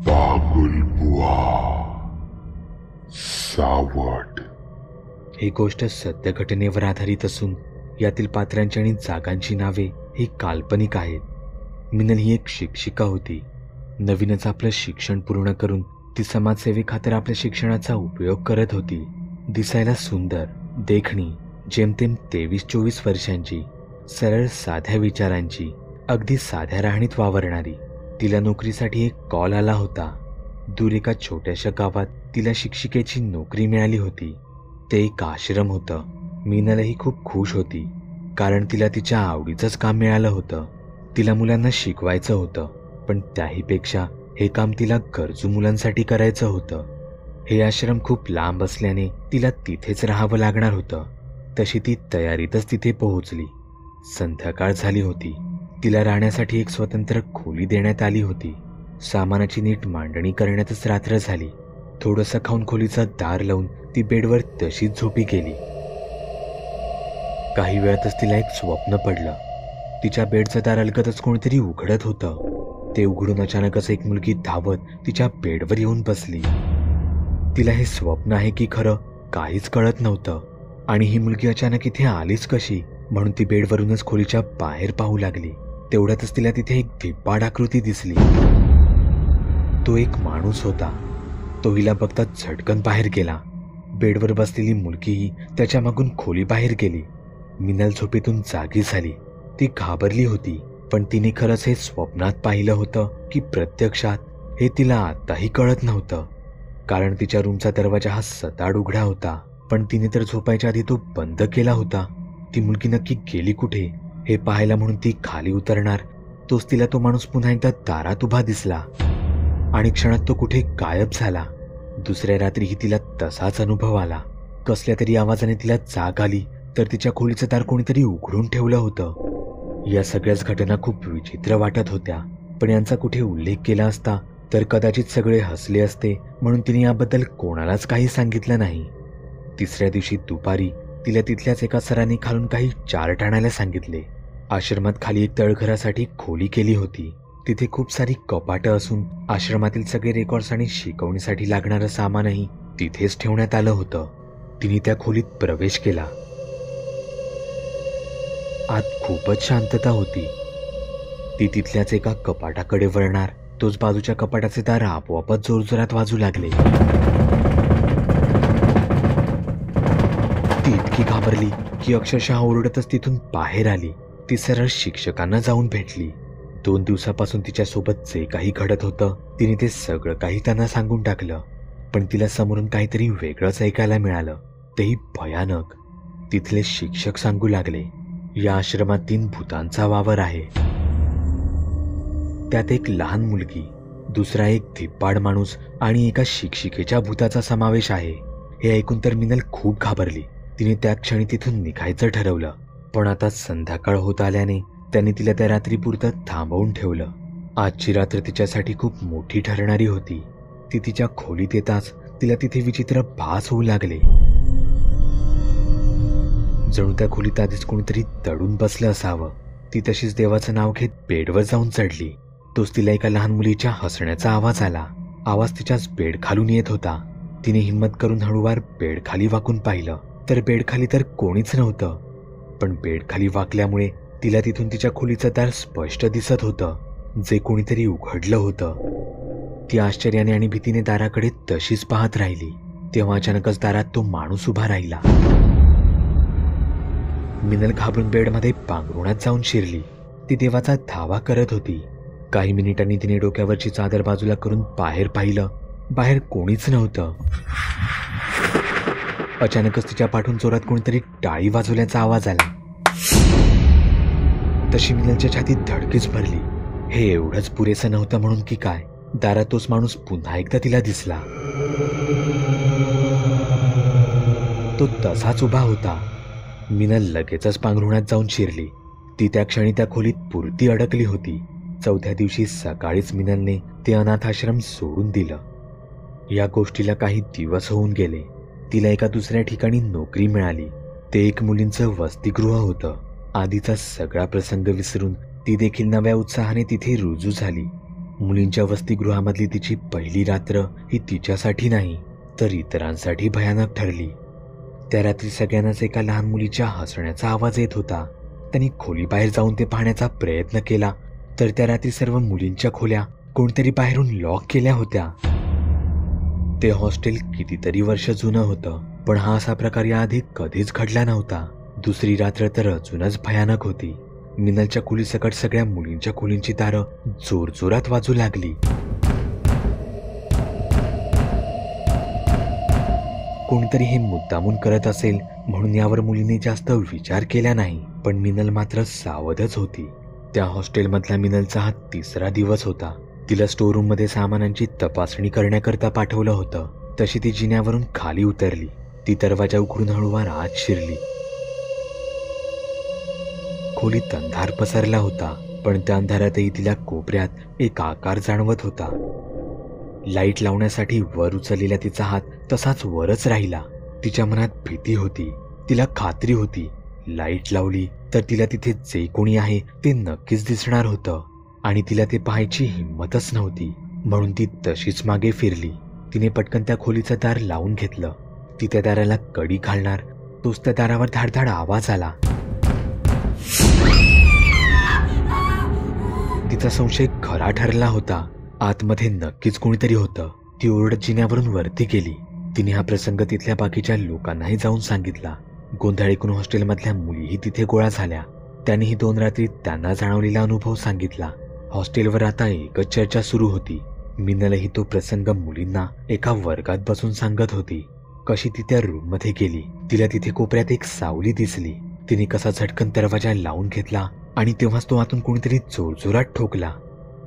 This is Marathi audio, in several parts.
बाबुल बुआ सावट। ही गोष्ट सत्य घटनेवर आधारित असून यातील पात्रांची आणि जागांची नावे ही काल्पनिक आहेत। मिनल ही एक शिक्षिका होती। नवीनच आपलं शिक्षण पूर्ण करून ती समाजसेवेखातर आपल्या शिक्षणाचा उपयोग करत होती। दिसायला सुंदर, देखणी, जेमतेम 23-24 वर्षांची, सरळ साध्या विचारांची, अगदी साध्या राहणीत वावरणारी। तिला नोकरीसाठी एक कॉल आला होता। दूर एका छोट्याशा गावात तिला शिक्षिकेची नोकरी मिळाली होती। ते एक आश्रम होतं। मीनलही खूप खुश होती, कारण तिला तिच्या आवडीचंच काम मिळालं होतं। तिला मुलांना शिकवायचं होतं, पण त्याहीपेक्षा हे काम तिला गरजू मुलांसाठी करायचं होतं। हे आश्रम खूप लांब असल्याने तिला तिथेच राहावं लागणार होतं। तशी ती तयारीतच तिथे पोहोचली। संध्याकाळ झाली होती। तिला राहण्यासाठी एक स्वतंत्र खोली देण्यात आली होती। सामानाची नीट मांडणी करण्यातच रात्र झाली। थोडंसं खाऊन खोलीचं दार लावून ती बेडवर तशीच झोपी गेली। काही वेळातच तिला एक स्वप्न पडलं। तिच्या बेडचं दार अलगदच कोणीतरी उघडत होतं। ते उघडून अचानकच एक मुलगी धावत तिच्या बेडवर येऊन बसली। तिला हे स्वप्न आहे की खरं काहीच कळत नव्हतं, आणि ही मुलगी अचानक इथे आलीच कशी म्हणून ती बेडवरूनच खोलीच्या बाहेर पाहू लागली। तेवढ्यातच तिला तिथे एक धिप्पाड आकृती दिसली। तो एक माणूस होता। तो हिला बघताच झटकन बाहेर गेला। बेडवर बसलेली मुलगीही त्याच्या मागून खोली बाहेर गेली। मिनल झोपेतून जागी झाली। ती घाबरली होती, पण तिने खरंच हे स्वप्नात पाहिलं होतं की प्रत्यक्षात हे तिला आताही कळत नव्हतं, कारण तिच्या रूमचा दरवाजा हा सताड उघडा होता, पण तिने तर झोपायच्या आधी तो बंद केला होता। ती मुलगी नक्की गेली कुठे हे पाहायला म्हणून ती खाली उतरणार, तोच तिला तो माणूस पुन्हा एकदा दारात उभा दिसला आणि क्षणात तो कुठे गायब झाला। दुसऱ्या रात्रीही तिला तसाच अनुभव आला। कसल्या तरी आवाजाने तिला जाग आली, तर तिच्या खोलीचं दार कोणीतरी उघडून ठेवलं होतं। या सगळ्याच घटना खूप विचित्र वाटत होत्या, पण यांचा कुठे उल्लेख केला असता तर कदाचित सगळे हसले असते, म्हणून तिने याबद्दल कोणालाच काही सांगितलं नाही। तिसऱ्या दिवशी दुपारी तिला तिथल्याच एका सरांनी खालून काही चार्ट आणायला सांगितले। आश्रमात खाली एक तळघरासाठी खोली केली होती। तिथे खूप सारी कपाटं असून आश्रमातील सगळे रेकॉर्ड्स आणि शिकवणीसाठी लागणारं सामानही तिथेच ठेवण्यात आलं होतं। तिने त्या खोलीत प्रवेश केला। आत खूपच शांतता होती। ती तिथल्याच एका कपाटाकडे वळणार, तोच बाजूच्या कपाटाचे दार आपोआपच जोरजोरात वाजू लागले। ती इतकी घाबरली की अक्षरशः ओरडतच तिथून बाहेर आली। ती सरळ शिक्षकांना जाऊन भेटली। 2 दिवसापासून तिच्यासोबत जे काही घडत होतं तिने ते सगळं काही त्यांना सांगून टाकलं, पण तिला समोरून काहीतरी वेगळंच ऐकायला मिळालं, तेही भयानक। तिथले शिक्षक सांगू लागले, या आश्रमात 3 भूतांचा वावर आहे। त्यात एक लहान मुलगी, दुसरा एक धिप्पाड माणूस आणि एका शिक्षिकेच्या भूताचा समावेश आहे। हे ऐकून तर मिनल खूप घाबरली। तिने त्या क्षणी तिथून निघायचं ठरवलं, पण आता संध्याकाळ होत आल्याने त्यांनी तिला त्या रात्रीपुरतं थांबवून ठेवलं। आजची रात्र तिच्यासाठी खूप मोठी ठरणारी होती। ती तिच्या खोलीत येताच तिला तिथे विचित्र भास होऊ लागले। जणू त्या खोलीत आधीच कोणीतरी दडून बसलं असावं। ती तशीच देवाचं नाव घेत बेडवर जाऊन चढली। तोच तिला एका लहान मुलीच्या हसण्याचा आवाज आला। आवाज तिच्याच बेड खालून येत होता। तिने हिंमत करून हळूवार बेड खाली वाकून पाहिलं, तर बेड खाली तर कोणीच नव्हतं, पण बेड खाली वाकल्यामुळे तिला तिथून तिच्या खोलीचं दार स्पष्ट दिसत होतं, जे कोणीतरी उघडलं होतं। ती आश्चर्याने आणि भीतीने दाराकडे तशीच पाहत राहिली। तेव्हा अचानकच दारात तो माणूस उभा राहिला। मिनल घाबरून बेडमध्ये पांघरुणात जाऊन शिरली। ती देवाचा धावा करत होती। काही मिनिटांनी तिने डोक्यावरची चादर बाजूला करून बाहेर पाहिलं। बाहेर कोणीच नव्हतं। अचानकच तिच्या पाठून जोरात कोणीतरी टाळी वाजवल्याचा आवाज आला। तशी मिनलच्या छातीत धडकीच भरली। हे एवढंच पुरेसं नव्हतं म्हणून की काय, दारात तोच माणूस पुन्हा एकदा तिला दिसला। तो तसाच उभा होता। मिनल लगेचच पांघरुणात जाऊन शिरली। ती त्या क्षणी त्या खोलीत पुरती अडकली होती। 4थ्या दिवशी सकाळीच मिनलने ते अनाथ आश्रम सोडून दिलं। या गोष्टीला काही दिवस होऊन गेले। तिला एका दुसऱ्या ठिकाणी नोकरी मिळाली। ते एक मुलींचं वसतिगृह होतं। आधीचा सगळा प्रसंग विसरून ती देखील नव्या उत्साहाने तिथे रुजू झाली। मुलींच्या वसतिगृहामधली तिची पहिली रात्र ही तिच्यासाठी नाही तर इतरांसाठी भयानक ठरली. त्या रात्री सगळ्यांनाच एका लहान मुलीच्या हसण्याचा आवाज येत होता. त्यांनी खोलीबाहेर जाऊन ते पाहण्याचा प्रयत्न केला तर त्या रात्री सर्व मुलींच्या खोल्या कोणतरी बाहेरून लॉक केल्या होत्या. ते हॉस्टेल कितीतरी वर्ष जुनं होतं, पण हा असा प्रकार याआधी कधीच घडला नव्हता. दुसरी रात्र तर अजूनच भयानक होती. मिनलच्या खोलीसकट सगळ्या मुलींच्या खोलींची दारं जोरजोरात वाजू लागली. कोणतरी हे मुद्दामून करत असेल म्हणून यावर मुलीने जास्त विचार केला नाही, पण मिनल मात्र सावधच होती. त्या हॉस्टेलमधला मिनलचा हा तिसरा दिवस होता. तिला स्टोरूम मध्ये सामानांची तपासणी करण्याकरता पाठवलं होतं. तशी ती जिन्यावरून खाली उतरली. ती दरवाजा उघडून हळूवार आत शिरली. खोलीत अंधार पसरला होता, पण त्या अंधारातही तिला कोपऱ्यात एक आकार जाणवत होता. लाईट लावण्यासाठी वर उचललेला तिचा हात तसाच वरच राहिला. तिच्या मनात भीती होती. तिला खात्री होती लाईट लावली तर तिला तिथे जे कोणी आहे ते नक्कीच दिसणार होतं आणि तिला ते पाहायची हिंमतच नव्हती. म्हणून ती तशीच मागे फिरली. तिने पटकन त्या खोलीचं दार लावून घेतलं. ती त्या दाराला कडी घालणार तोच त्या दारावर धाडधाड आवाज आला. तिचा संशय खरा ठरला होता. आतमध्ये नक्कीच कोणीतरी होतं. ती ओरडत जिन्यावरून वरती गेली. तिने हा प्रसंग तिथल्या बाकीच्या लोकांनाही जाऊन सांगितला. गोंधळ ऐकून हॉस्टेलमधल्या मुलीही तिथे गोळा झाल्या. त्यांनीही 2 रात्री त्यांना जाणवलेला अनुभव सांगितला. हॉस्टेलवर आता एकच चर्चा सुरू होती. मिनलही तो प्रसंग मुलींना एका वर्गात बसून सांगत होती. कशी ती त्या रूममध्ये गेली. तिला तिथे कोपऱ्यात एक सावली दिसली. तिने कसा झटकन दरवाजा लावून घेतला आणि तेव्हाच तो आतून कोणीतरी जोरजोरात ठोकला.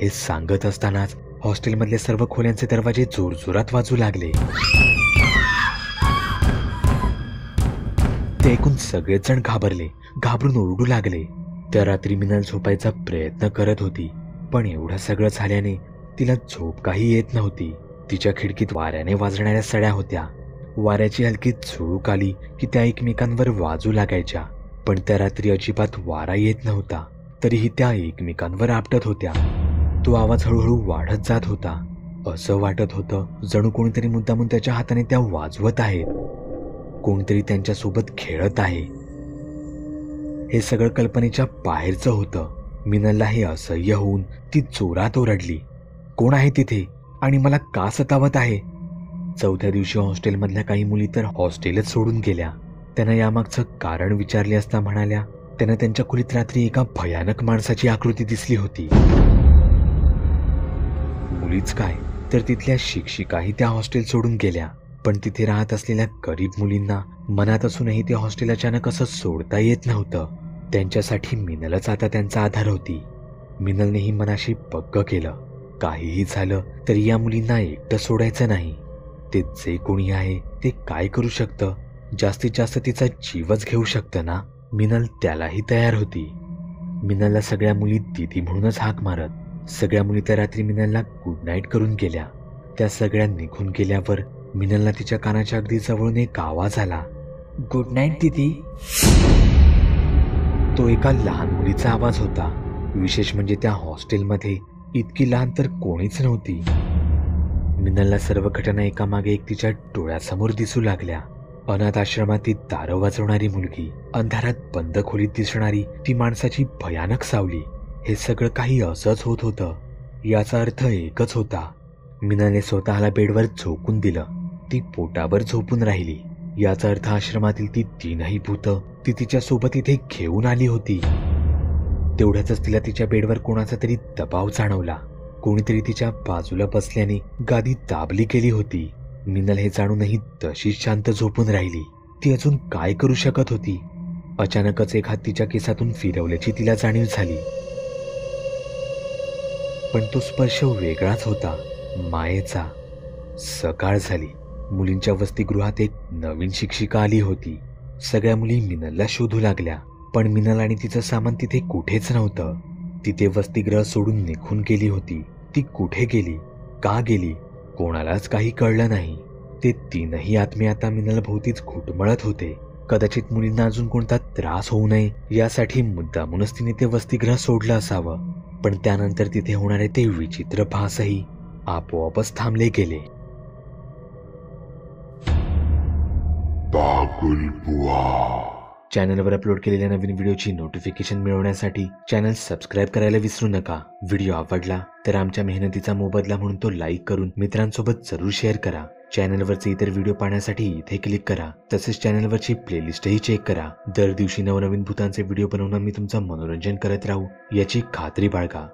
हे सांगत असतानाच हॉस्टेलमधले सर्व खोल्यांचे दरवाजे जोरजोरात वाजू लागले. ते ऐकून सगळेच जण घाबरले. घाबरून ओरडू लागले. त्या रात्री मिनल झोपायचा प्रयत्न करत होती, पण एवढं सगळं झाल्याने तिला झोप काही येत नव्हती. तिच्या खिडकीत वाऱ्याने वाजणाऱ्या सड्या होत्या. वाऱ्याची हलकी झुळूक आली की त्या एकमेकांवर वाजू लागायच्या, पण त्या रात्री अजिबात वारा येत नव्हता. तरीही त्या एकमेकांवर आपटत होत्या. तो आवाज हळूहळू वाढत जात होता. असं वाटत होतं जणू कोणीतरी मुद्दामून त्याच्या हाताने त्या वाजवत आहे. कोणतरी त्यांच्यासोबत खेळत आहे. हे सगळं कल्पनेच्या बाहेरचं होतं. मिनलला हे असह्य होऊन ती जोरात ओरडली, कोण आहे तिथे आणि मला का सतावत आहे? 4थ्या दिवशी हॉस्टेलमधल्या काही मुली तर हॉस्टेलच सोडून गेल्या. त्यांना यामागचं कारण विचारले असता म्हणाल्या त्यांना त्यांच्या खोलीत रात्री एका भयानक माणसाची आकृती दिसली होती. मुलीच काय तर तिथल्या शिक्षिकाही त्या हॉस्टेल सोडून गेल्या. पण तिथे राहत असलेल्या गरीब मुलींना मनात असूनही ते हॉस्टेल अचानक असं सोडता येत नव्हतं. त्यांच्यासाठी मिनलच आता त्यांचा आधार होती. मिनलनेही मनाशी पक्क केलं, काहीही झालं तरी या मुलींना एकटं सोडायचं नाही. ते जे कोणी आहे ते काय करू शकतं? जास्तीत जास्त तिचा जीवच घेऊ शकतं ना. मिनल त्यालाही तयार होती. मिनलला सगळ्या मुली दीदी म्हणूनच हाक मारत. सगळ्या मुली त्या रात्री मिनलला गुड नाईट करून गेल्या. त्या सगळ्या निघून गेल्यावर मिनलला तिच्या कानाच्या अगदी जवळून एक आवाज आला, गुड नाईट दीदी. तो एका लहान मुलीचा आवाज होता. विशेष म्हणजे त्या हॉस्टेलमध्ये इतकी लहान तर कोणीच नव्हती. मिनलला सर्व घटना एकामागे एक तिच्या डोळ्यासमोर दिसू लागल्या. अनाथ आश्रमातील दारं वाजवणारी मुलगी, अंधारात बंद खोलीत दिसणारी ती माणसाची भयानक सावली, हे सगळं काही असंच होत होतं. याचा अर्थ एकच होता. मिनलने स्वतःला बेडवर झोकून दिलं. ती पोटावर झोपून राहिली. याचा अर्थ आश्रमातील ती 3ही भूतं ती तिच्या सोबत इथे घेऊन आली होती. तेवढ्यातच तिला तिच्या बेडवर कोणाचा तरी दबाव जाणवला. कोणीतरी तिच्या बाजूला बसल्याने गादी दाबली गेली होती. मिनल हे जाणूनही तशीच शांत झोपून राहिली. ती अजून काय करू शकत होती? अचानकच एक हात तिच्या केसातून फिरवल्याची तिला जाणीव झाली. पण तो स्पर्श वेगळाच होता, मायेचा. सकाळ झाली. मुलींच्या वसतिगृहात एक नवीन शिक्षिका आली होती. सगळ्या मुली मिनलला शोधू लागल्या, पण मिनल आणि तिचं सामान तिथे कुठेच नव्हतं. तिथे वसतिगृह सोडून निघून गेली होती. ती कुठे गेली, का गेली, कोणालाच काही कळलं नाही. ते 3ही आत्मे आता मिनल भोवतीच घुटमळत होते. कदाचित मुलींना अजून कोणता त्रास होऊ नये यासाठी मुद्दामूनच तिने ते वसतिगृह सोडलं असावं. पण त्यानंतर तिथे होणारे ते विचित्र भासही आपोआपच थांबले गेले. बागुल बुवा. चॅनलवर अपलोड केलेल्या नवीन व्हिडिओची नोटिफिकेशन मिळवण्यासाठी चॅनल सबस्क्राईब करायला विसरू नका. व्हिडिओ आवडला तर आमच्या मेहनतीचा मोबदला म्हणून तो लाईक करून मित्रांसोबत जरूर शेअर करा. चॅनलवरचे इतर व्हिडिओ पाहण्यासाठी इथे क्लिक करा. तसेच चॅनलवरची प्लेलिस्टही चेक करा. दर दिवशी नवनवीन भूतांचे व्हिडिओ बनवून मी तुमचं मनोरंजन करत राहू याची खात्री बाळगा.